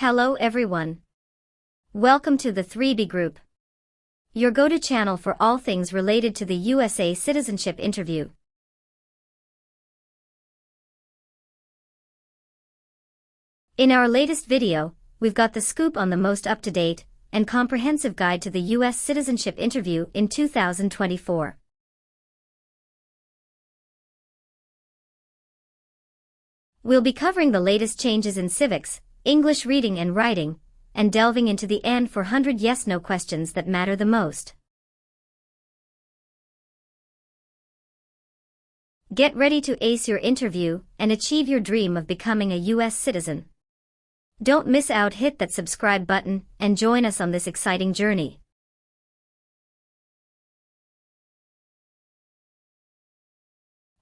Hello everyone. Welcome to the 3B Group, your go-to channel for all things related to the USA citizenship interview. In our latest video, we've got the scoop on the most up-to-date and comprehensive guide to the U.S. citizenship interview in 2024. We'll be covering the latest changes in civics, English reading and writing, and delving into the N-400 yes-no questions that matter the most. Get ready to ace your interview and achieve your dream of becoming a U.S. citizen. Don't miss out, hit that subscribe button and join us on this exciting journey.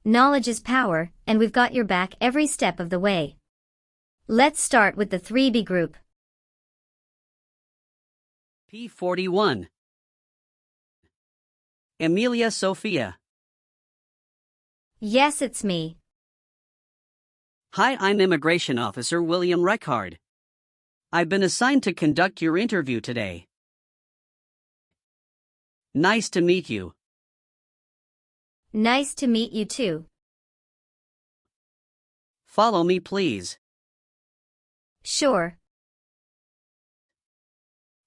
Knowledge is power, and we've got your back every step of the way. Let's start with the 3B Group. P41. Emilia Sophia. Yes, it's me. Hi, I'm Immigration Officer William Reckard. I've been assigned to conduct your interview today. Nice to meet you. Nice to meet you too. Follow me, please. Sure.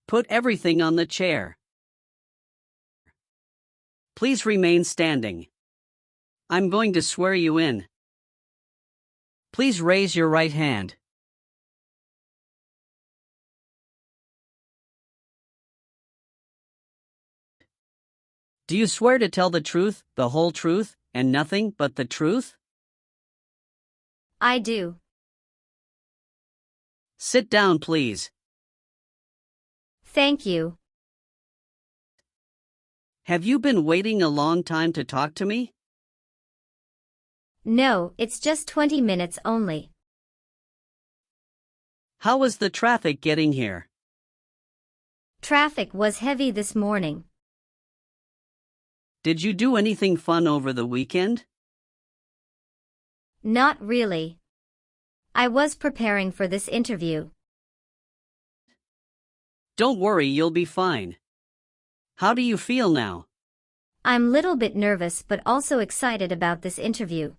Put everything on the chair. Please remain standing. I'm going to swear you in. Please raise your right hand. Do you swear to tell the truth, the whole truth, and nothing but the truth? I do. Sit down, please. Thank you. Have you been waiting a long time to talk to me? No, it's just 20 minutes only. How was the traffic getting here? Traffic was heavy this morning. Did you do anything fun over the weekend? Not really. I was preparing for this interview. Don't worry, you'll be fine. How do you feel now? I'm a little bit nervous but also excited about this interview.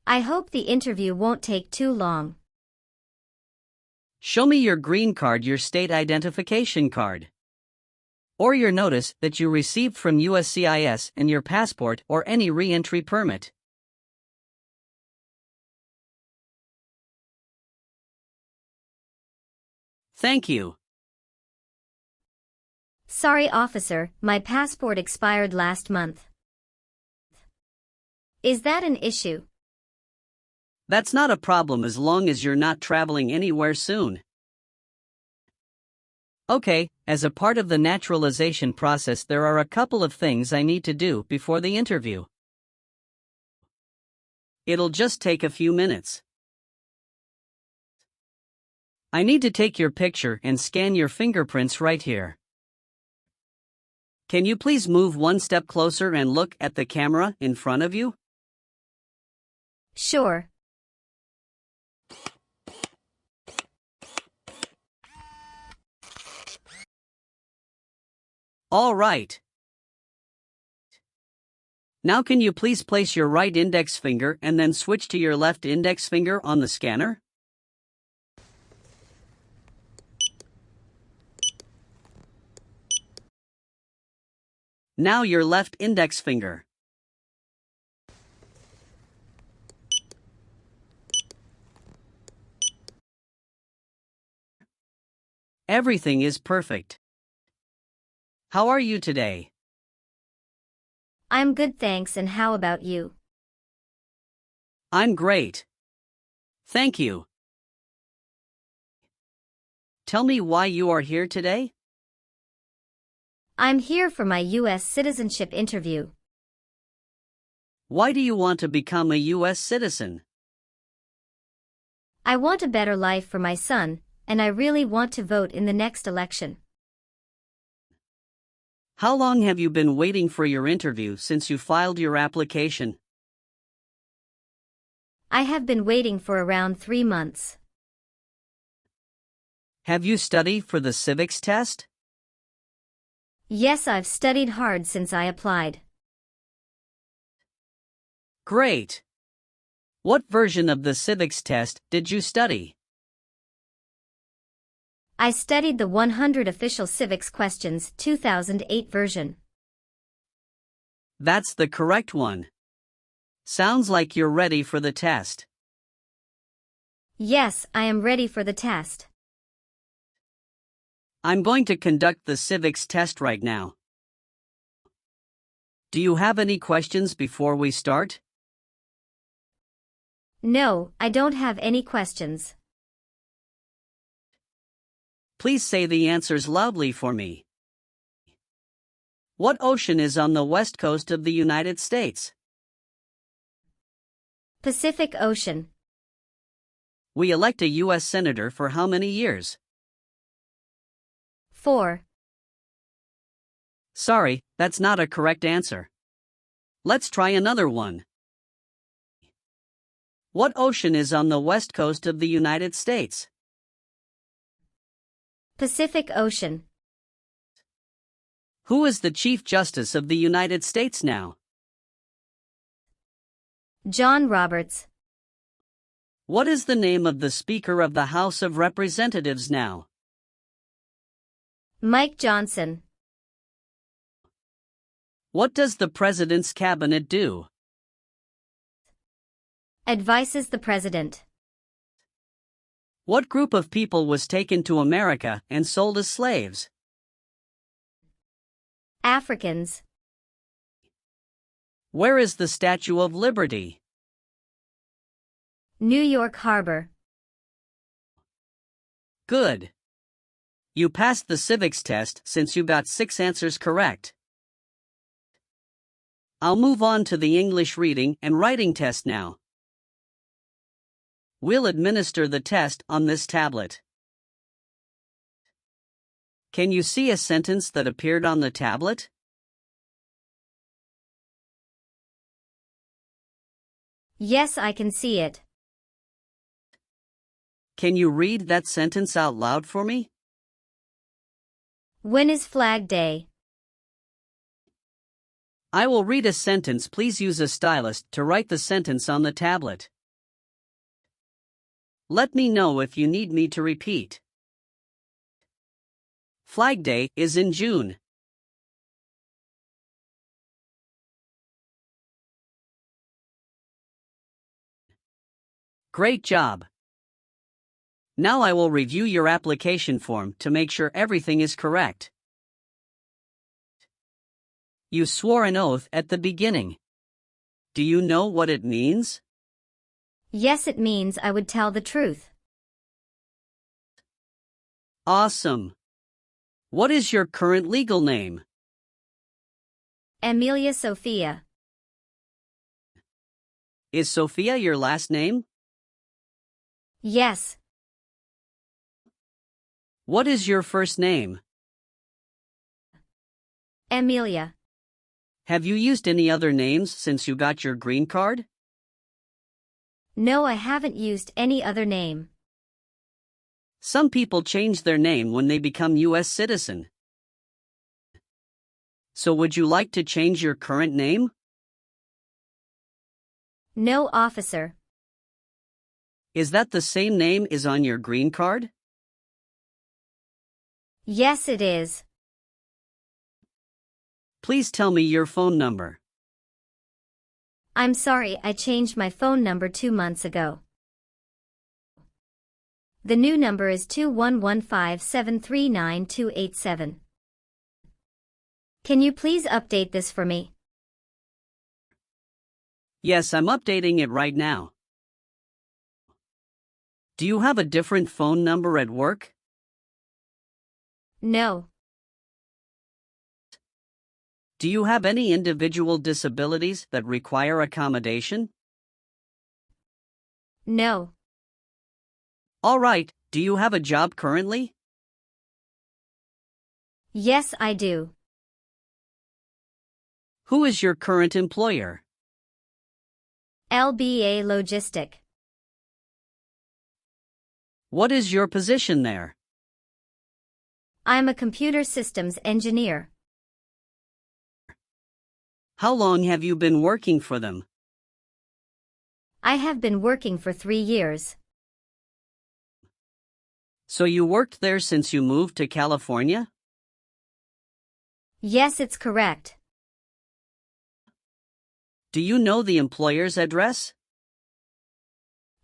I hope the interview won't take too long. Show me your green card, your state identification card, or your notice that you received from USCIS, and your passport or any re-entry permit. Thank you. Sorry, officer, my passport expired last month. Is that an issue? That's not a problem as long as you're not traveling anywhere soon. Okay, as a part of the naturalization process, there are a couple of things I need to do before the interview. It'll just take a few minutes. I need to take your picture and scan your fingerprints right here. Can you please move one step closer and look at the camera in front of you? Sure. All right. Now can you please place your right index finger and then switch to your left index finger on the scanner? Now your left index finger. Everything is perfect. How are you today? I'm good, thanks, and how about you? I'm great. Thank you. Tell me why you are here today? I'm here for my U.S. citizenship interview. Why do you want to become a U.S. citizen? I want a better life for my son, and I really want to vote in the next election. How long have you been waiting for your interview since you filed your application? I have been waiting for around 3 months. Have you studied for the civics test? Yes, I've studied hard since I applied. Great! What version of the civics test did you study? I studied the 100 Official Civics Questions 2008 version. That's the correct one. Sounds like you're ready for the test. Yes, I am ready for the test. I'm going to conduct the civics test right now. Do you have any questions before we start? No, I don't have any questions. Please say the answers loudly for me. What ocean is on the west coast of the United States? Pacific Ocean. We elect a U.S. Senator for how many years? 4. Sorry, that's not a correct answer. Let's try another one. What ocean is on the west coast of the United States? Pacific Ocean. Who is the Chief Justice of the United States now? John Roberts. What is the name of the Speaker of the House of Representatives now? Mike Johnson. What does the President's Cabinet do? Advises the President. What group of people was taken to America and sold as slaves? Africans. Where is the Statue of Liberty? New York Harbor. Good. You passed the civics test since you got 6 answers correct. I'll move on to the English reading and writing test now. We'll administer the test on this tablet. Can you see a sentence that appeared on the tablet? Yes, I can see it. Can you read that sentence out loud for me? When is Flag Day? I will read a sentence. Please use a stylus to write the sentence on the tablet. Let me know if you need me to repeat. Flag Day is in June. Great job. Now I will review your application form to make sure everything is correct. You swore an oath at the beginning. Do you know what it means? Yes, it means I would tell the truth. Awesome. What is your current legal name? Amelia Sophia. Is Sophia your last name? Yes. What is your first name? Amelia. Have you used any other names since you got your green card? No, I haven't used any other name. Some people change their name when they become U.S. citizen. So would you like to change your current name? No, officer. Is that the same name is on your green card? Yes, it is. Please tell me your phone number. I'm sorry, I changed my phone number 2 months ago. The new number is 2115739287. Can you please update this for me? Yes, I'm updating it right now. Do you have a different phone number at work? No. Do you have any individual disabilities that require accommodation? No. All right, do you have a job currently? Yes, I do. Who is your current employer? LBA Logistic. What is your position there? I'm a computer systems engineer. How long have you been working for them? I have been working for 3 years. So you worked there since you moved to California? Yes, it's correct. Do you know the employer's address?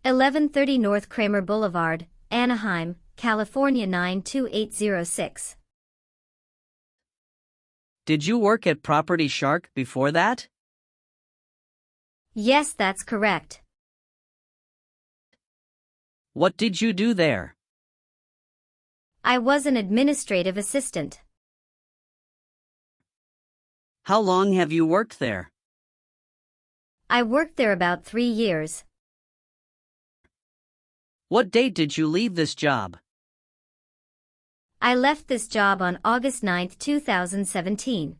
1130 North Kramer Boulevard, Anaheim, California 92806. Did you work at Property Shark before that? Yes, that's correct. What did you do there? I was an administrative assistant. How long have you worked there? I worked there about 3 years. What date did you leave this job? I left this job on August 9, 2017.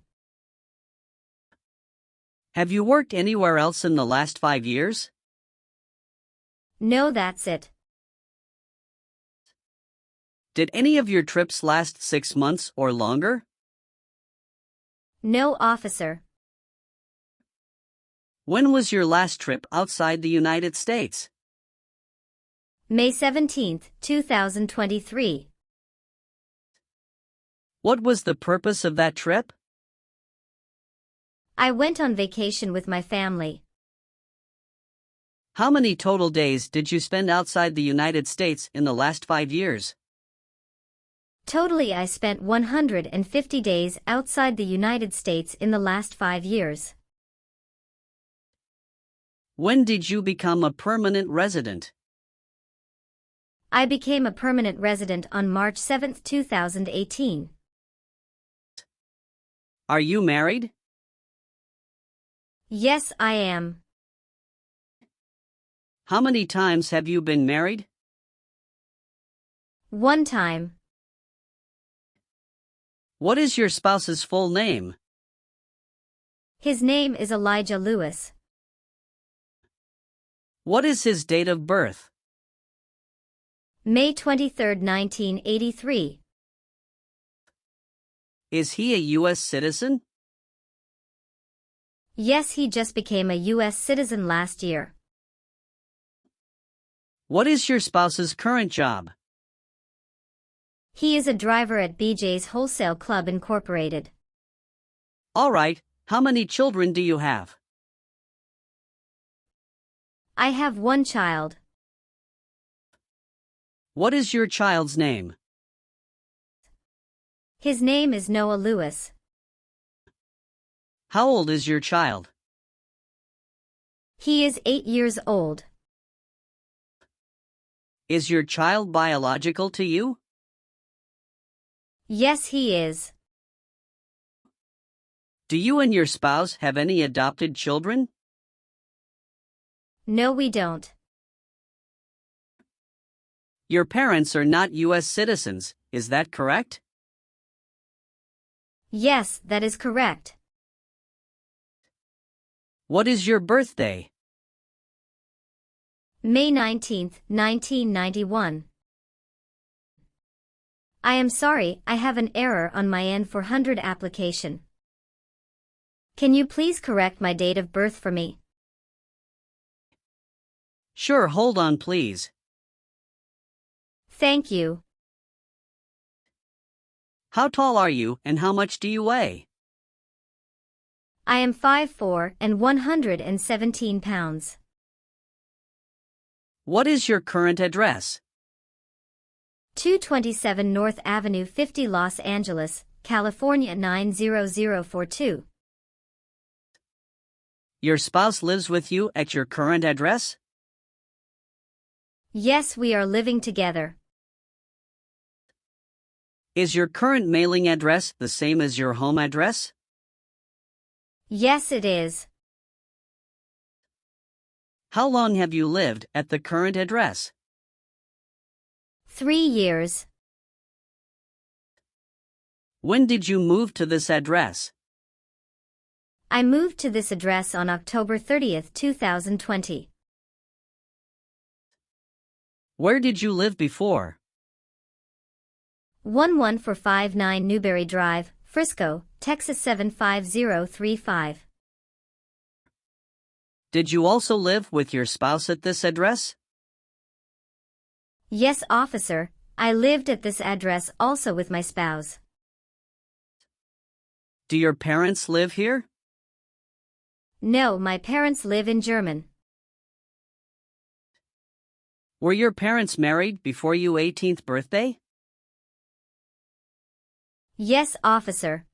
Have you worked anywhere else in the last 5 years? No, that's it. Did any of your trips last 6 months or longer? No, officer. When was your last trip outside the United States? May 17, 2023. What was the purpose of that trip? I went on vacation with my family. How many total days did you spend outside the United States in the last 5 years? Totally, I spent 150 days outside the United States in the last 5 years. When did you become a permanent resident? I became a permanent resident on March 7, 2018. Are you married? Yes, I am. How many times have you been married? 1 time. What is your spouse's full name? His name is Elijah Lewis. What is his date of birth? May 23, 1983. Is he a U.S. citizen? Yes, he just became a U.S. citizen last year. What is your spouse's current job? He is a driver at BJ's Wholesale Club Incorporated. All right, how many children do you have? I have 1 child. What is your child's name? His name is Noah Lewis. How old is your child? He is 8 years old. Is your child biological to you? Yes, he is. Do you and your spouse have any adopted children? No, we don't. Your parents are not U.S. citizens, is that correct? Yes, that is correct. What is your birthday? May 19, 1991. I am sorry, I have an error on my N-400 application. Can you please correct my date of birth for me? Sure, hold on please. Thank you. How tall are you and how much do you weigh? I am 5'4" and 117 pounds. What is your current address? 227 North Avenue 50 Los Angeles, California 90042. Your spouse lives with you at your current address? Yes, we are living together. Is your current mailing address the same as your home address? Yes, it is. How long have you lived at the current address? 3 years. When did you move to this address? I moved to this address on October 30, 2020. Where did you live before? 11459 Newberry Drive, Frisco, Texas 75035. Did you also live with your spouse at this address? Yes, officer, I lived at this address also with my spouse. Do your parents live here? No, my parents live in Germany. Were your parents married before your 18th birthday? Yes, officer.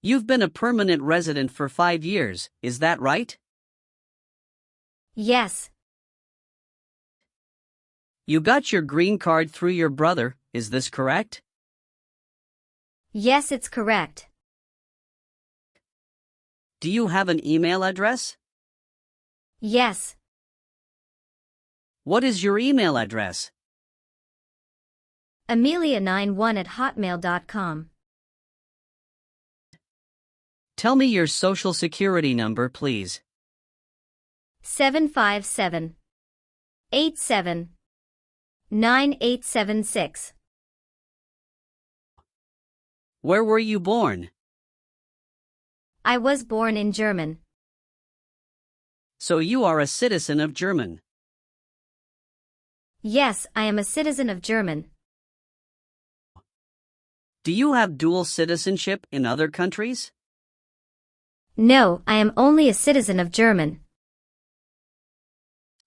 You've been a permanent resident for 5 years, is that right? Yes. You got your green card through your brother, is this correct? Yes, it's correct. Do you have an email address? Yes. What is your email address? Amelia91@hotmail.com. Tell me your social security number, please. 757-87-9876. Where were you born? I was born in Germany. So you are a citizen of Germany. Yes, I am a citizen of Germany. Do you have dual citizenship in other countries? No, I am only a citizen of Germany.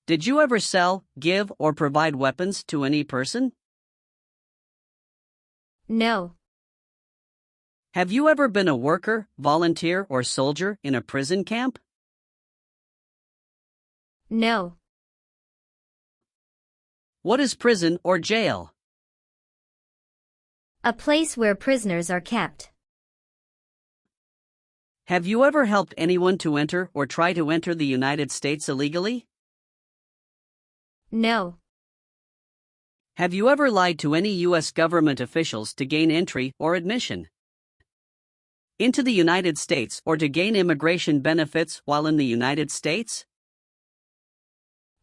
Did you ever sell, give, or provide weapons to any person? No. Have you ever been a worker, volunteer, or soldier in a prison camp? No. What is prison or jail? A place where prisoners are kept. Have you ever helped anyone to enter or try to enter the United States illegally? No. Have you ever lied to any U.S. government officials to gain entry or admission into the United States or to gain immigration benefits while in the United States?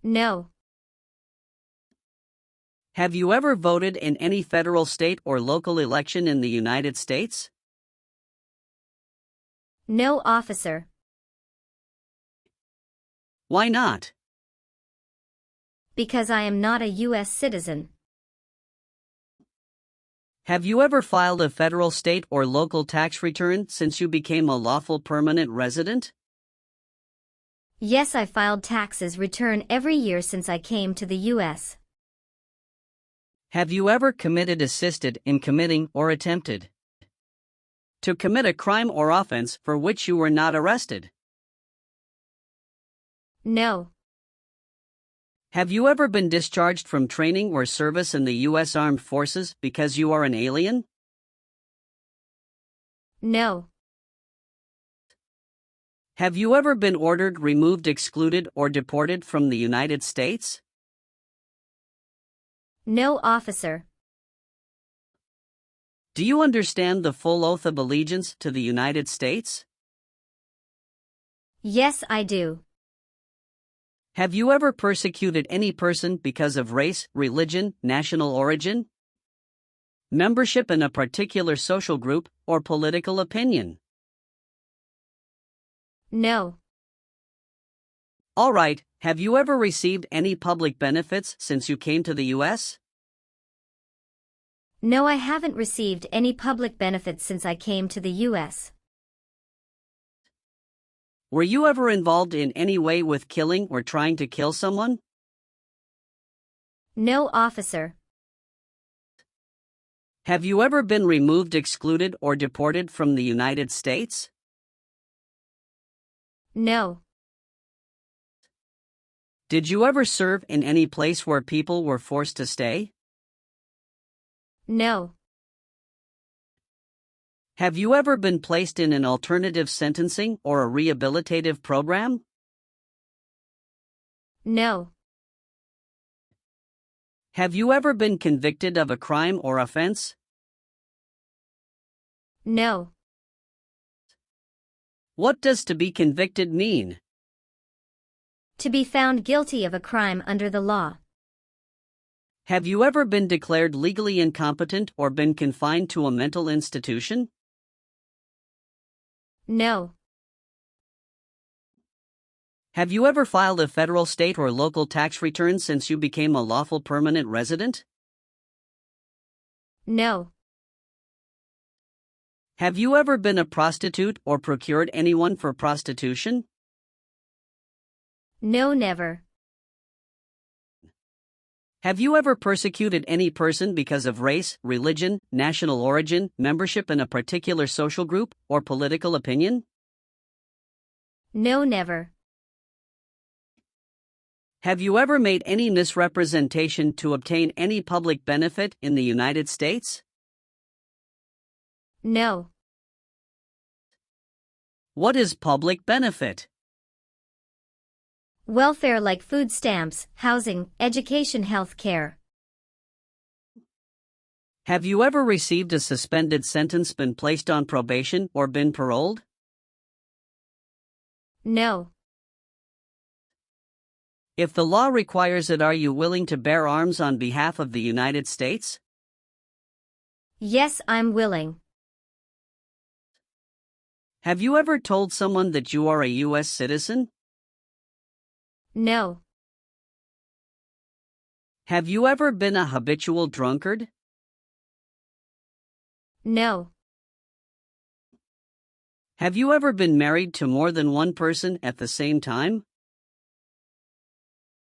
No. Have you ever voted in any federal, state, or local election in the United States? No, officer. Why not? Because I am not a U.S. citizen. Have you ever filed a federal, state, or local tax return since you became a lawful permanent resident? Yes, I filed taxes return every year since I came to the U.S. Have you ever committed, assisted in committing, or attempted to commit a crime or offense for which you were not arrested? No. Have you ever been discharged from training or service in the U.S. Armed Forces because you are an alien? No. Have you ever been ordered, removed, excluded, or deported from the United States? No, officer. Do you understand the full oath of allegiance to the United States? Yes, I do. Have you ever persecuted any person because of race, religion, national origin, membership in a particular social group, or political opinion? No. All right, have you ever received any public benefits since you came to the U.S.? No, I haven't received any public benefits since I came to the U.S. Were you ever involved in any way with killing or trying to kill someone? No, officer. Have you ever been removed, excluded, or deported from the United States? No. Did you ever serve in any place where people were forced to stay? No. Have you ever been placed in an alternative sentencing or a rehabilitative program? No. Have you ever been convicted of a crime or offense? No. What does to be convicted mean? To be found guilty of a crime under the law. Have you ever been declared legally incompetent or been confined to a mental institution? No. Have you ever filed a federal, state, or local tax return since you became a lawful permanent resident? No. Have you ever been a prostitute or procured anyone for prostitution? No, never. Have you ever persecuted any person because of race, religion, national origin, membership in a particular social group, or political opinion? No, never. Have you ever made any misrepresentation to obtain any public benefit in the United States? No. What is public benefit? Welfare like food stamps, housing, education, health care. Have you ever received a suspended sentence, been placed on probation, or been paroled? No. If the law requires it, are you willing to bear arms on behalf of the United States? Yes, I'm willing. Have you ever told someone that you are a U.S. citizen? No. Have you ever been a habitual drunkard? No. Have you ever been married to more than one person at the same time?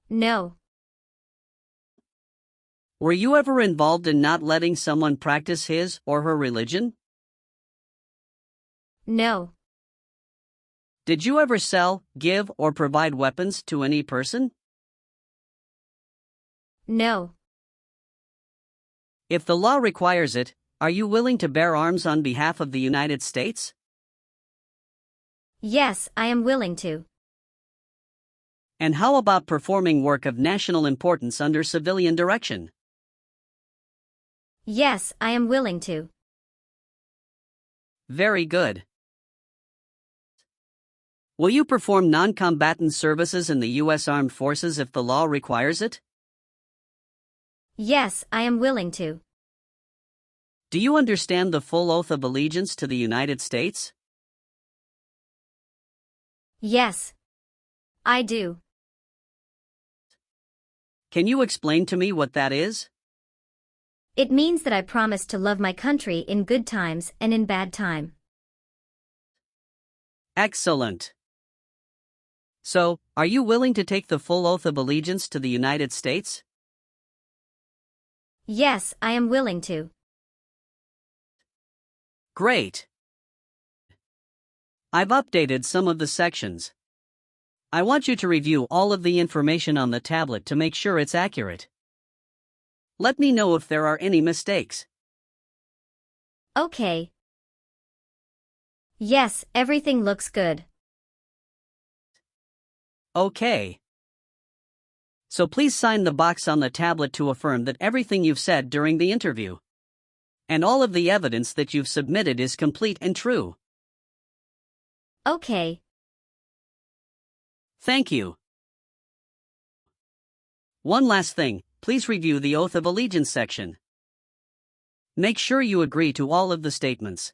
No. Were you ever involved in not letting someone practice his or her religion? No. Did you ever sell, give, or provide weapons to any person? No. If the law requires it, are you willing to bear arms on behalf of the United States? Yes, I am willing to. And how about performing work of national importance under civilian direction? Yes, I am willing to. Very good. Will you perform non-combatant services in the U.S. Armed Forces if the law requires it? Yes, I am willing to. Do you understand the full oath of allegiance to the United States? Yes, I do. Can you explain to me what that is? It means that I promise to love my country in good times and in bad time. Excellent. So, are you willing to take the full oath of allegiance to the United States? Yes, I am willing to. Great. I've updated some of the sections. I want you to review all of the information on the tablet to make sure it's accurate. Let me know if there are any mistakes. Okay. Yes, everything looks good. Okay. So please sign the box on the tablet to affirm that everything you've said during the interview and all of the evidence that you've submitted is complete and true. Okay. Thank you. One last thing, please review the Oath of Allegiance section. Make sure you agree to all of the statements.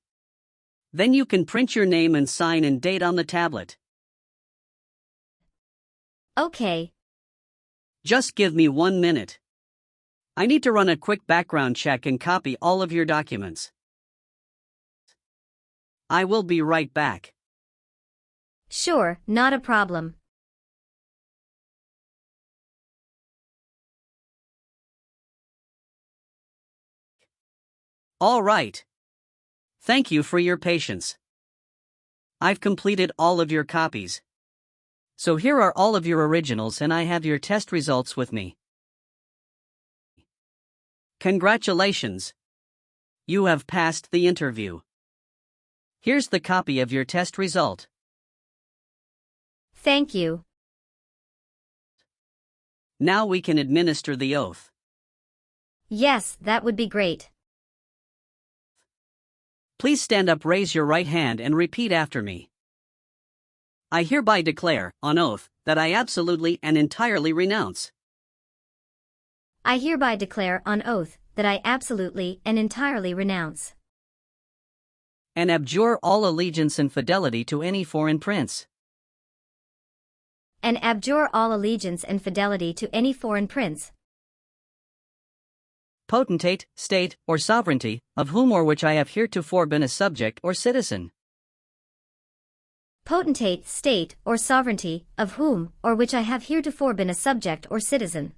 Then you can print your name and sign and date on the tablet. Okay. Just give me 1 minute. I need to run a quick background check and copy all of your documents. I will be right back. Sure, not a problem. All right. Thank you for your patience. I've completed all of your copies. So here are all of your originals and I have your test results with me. Congratulations. You have passed the interview. Here's the copy of your test result. Thank you. Now we can administer the oath. Yes, that would be great. Please stand up, raise your right hand and repeat after me. I hereby declare, on oath, that I absolutely and entirely renounce I hereby declare on oath that I absolutely and entirely renounce and abjure all allegiance and fidelity to any foreign prince, and abjure all allegiance and fidelity to any foreign prince, potentate, state, or sovereignty, of whom or which I have heretofore been a subject or citizen. Potentate, state, or sovereignty, of whom or which I have heretofore been a subject or citizen.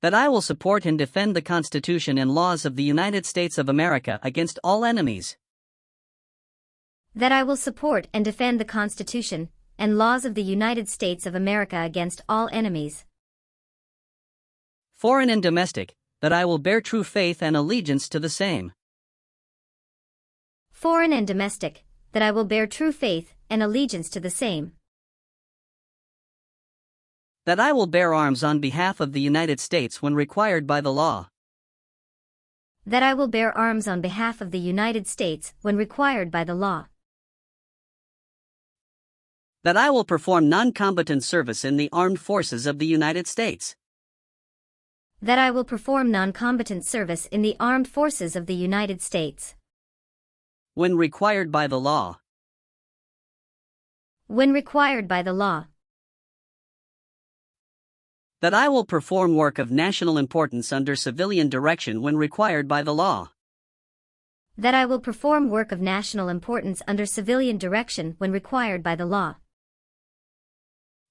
That I will support and defend the Constitution and laws of the United States of America against all enemies. That I will support and defend the Constitution and laws of the United States of America against all enemies, foreign and domestic, that I will bear true faith and allegiance to the same. Foreign and domestic, that I will bear true faith and allegiance to the same. That I will bear arms on behalf of the United States when required by the law. That I will bear arms on behalf of the United States when required by the law. That I will perform non-combatant service in the armed forces of the United States. That I will perform non-combatant service in the armed forces of the United States when required by the law. When required by the law. That I will perform work of national importance under civilian direction when required by the law. That I will perform work of national importance under civilian direction when required by the law.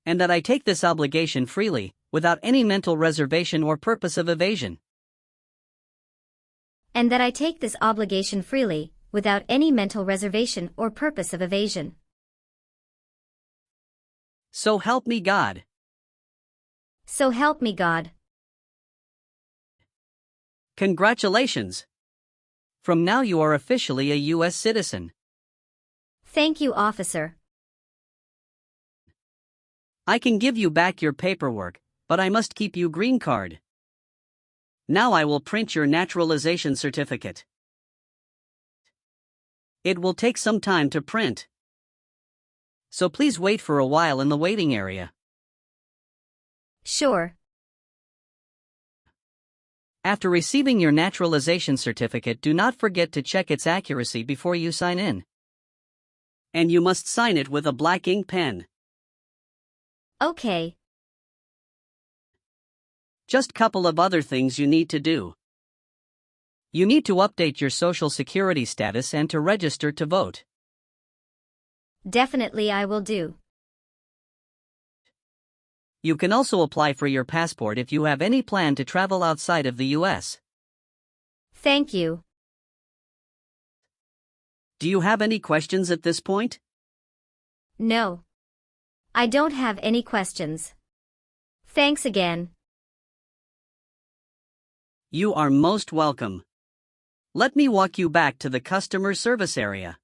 And that I take this obligation freely, without any mental reservation or purpose of evasion. And that I take this obligation freely, without any mental reservation or purpose of evasion. So help me God. So help me God. Congratulations! From now you are officially a U.S. citizen. Thank you, officer. I can give you back your paperwork, but I must keep you green card. Now I will print your naturalization certificate. It will take some time to print, so please wait for a while in the waiting area. Sure. After receiving your naturalization certificate, do not forget to check its accuracy before you sign in. And you must sign it with a black ink pen. Okay. Just couple of other things you need to do. You need to update your Social Security status and to register to vote. Definitely I will do. You can also apply for your passport if you have any plan to travel outside of the U.S. Thank you. Do you have any questions at this point? No. I don't have any questions. Thanks again. You are most welcome. Let me walk you back to the customer service area.